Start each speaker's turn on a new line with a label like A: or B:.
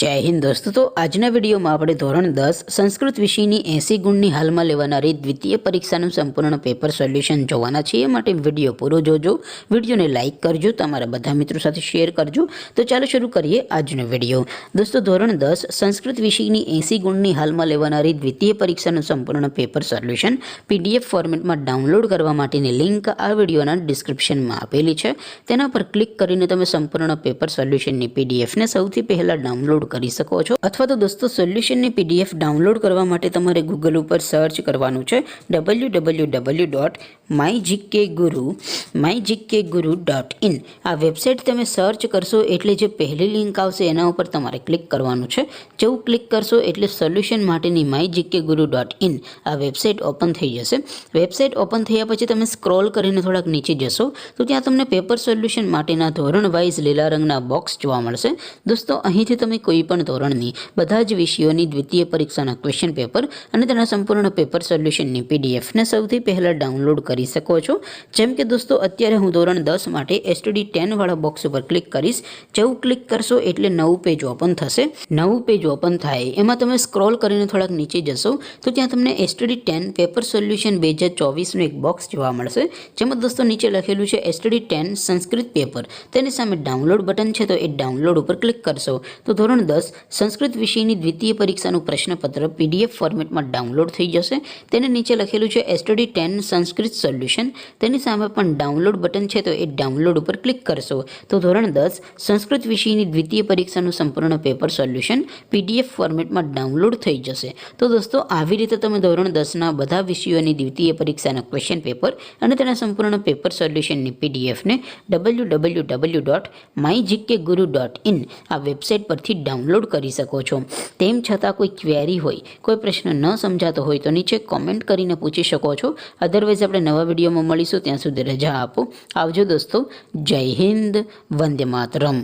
A: जय हिंद दोस्तों। तो आजना विडियो में આપણે ધોરણ 10 સંસ્કૃત વિષયની 80 ગુણની હાલમાં લેવાનારી દ્વિતીય પરીક્ષાનું સંપૂર્ણ પેપર સોલ્યુશન જોવાના છીએ। માટે વિડિયો પૂરો જોજો, વિડિયોને લાઈક કરજો, તમારા બધા મિત્રો સાથે શેર કરજો। તો ચાલો શરૂ કરીએ આજનો વિડિયો। દોસ્તો ધોરણ 10 સંસ્કૃત વિષયની 80 ગુણની હાલમાં લેવાનારી દ્વિતીય પરીક્ષાનું સંપૂર્ણ પેપર સોલ્યુશન પીડીએફ ફોર્મેટમાં ડાઉનલોડ કરવા માટેની લિંક આ વિડિયોના ડિસ્ક્રિપ્શનમાં આપેલી છે। તેના પર ક્લિક કરીને તમે સંપૂર્ણ પેપર સોલ્યુશનની પીડીએફને સૌથી પહેલા ડાઉનલોડ કરી શકો છો। અથવા તો દોસ્તો સોલ્યુશનની પીડીએફ ડાઉનલોડ કરવા માટે તમારે ગૂગલ ઉપર સર્ચ કરવાનું છે www.mygkguru.in। આ વેબસાઇટ તમે સર્ચ કરશો એટલે જે પહેલી લિંક આવશે એના ઉપર તમારે ક્લિક કરવાનું છે। જેવું ક્લિક કરશો એટલે સોલ્યુશન માટેની mygkguru.in આ વેબસાઇટ ઓપન થઈ જશે। વેબસાઇટ ઓપન થયા પછી તમે સ્ક્રોલ કરીને થોડાક નીચે જશો તો ત્યાં તમને પેપર સોલ્યુશન માટેના ધોરણ વાઇઝ લીલા રંગના બોક્સ જોવા મળશે। દોસ્તો અહીંથી તમે કોઈપણ ધોરણની બધા જ વિષયોની દ્વિતીય પરીક્ષાના ક્વેશ્ચન પેપર અને તેના સંપૂર્ણ પેપર સોલ્યુશનની પીડીએફને સૌથી પહેલાં ડાઉનલોડ કરી શકો છો। જેમ કે દોસ્તો અત્યારે હું ધોરણ 10 માટે STD 10 વાળા બોક્સ ઉપર ક્લિક કરીશ। જેવું ક્લિક કરશો એટલે નવું પેજ ઓપન થશે। નવું પેજ ઓપન થાય એમાં તમે સ્ક્રોલ કરીને થોડાક નીચે જશો તો ત્યાં તમને STD 10 પેપર સોલ્યુશન 2024નું એક બોક્સ જોવા મળશે। જેમાં દોસ્તો નીચે લખેલું છે STD 10 સંસ્કૃત પેપર, તેની સામે ડાઉનલોડ બટન છે તો એ ડાઉનલોડ ઉપર ક્લિક કરશો તો ધોરણ 10 સંસ્કૃત વિષયની દ્વિતીય પરીક્ષાનું પ્રશ્નપત્ર પીડીએફ ફોર્મેટમાં ડાઉનલોડ થઈ જશે। તેને નીચે લખેલું છે STD 10 સંસ્કૃત સોલ્યુશન, તેની સામે પણ ડાઉનલોડ બટન છે તો એ ડાઉનલોડ ઉપર ક્લિક કરશો તો ધોરણ 10 સંસ્કૃત વિષયની દ્વિતીય પરીક્ષાનું સંપૂર્ણ પેપર સોલ્યુશન પીડીએફ ફોર્મેટમાં ડાઉનલોડ થઈ જશે। તો દોસ્તો આવી રીતે તમે ધોરણ 10ના બધા વિષયોની દ્વિતીય પરીક્ષાના ક્વેશ્ચન પેપર અને તેના સંપૂર્ણ પેપર સોલ્યુશનની પીડીએફને www.mygkguru.in આ વેબસાઇટ પરથી ડાઉનલોડ કરી શકો છો। તેમ છતાં કોઈ ક્વેરી હોય, કોઈ પ્રશ્ન ન સમજાતો હોય તો નીચે કોમેન્ટ કરીને પૂછી શકો છો। અધરવાઇઝ આપણે નવા વિડીયોમાં મળીશું, ત્યાં સુધી રજા આપો। આવજો દોસ્તો। જય હિન્દ, વંદે માતરમ।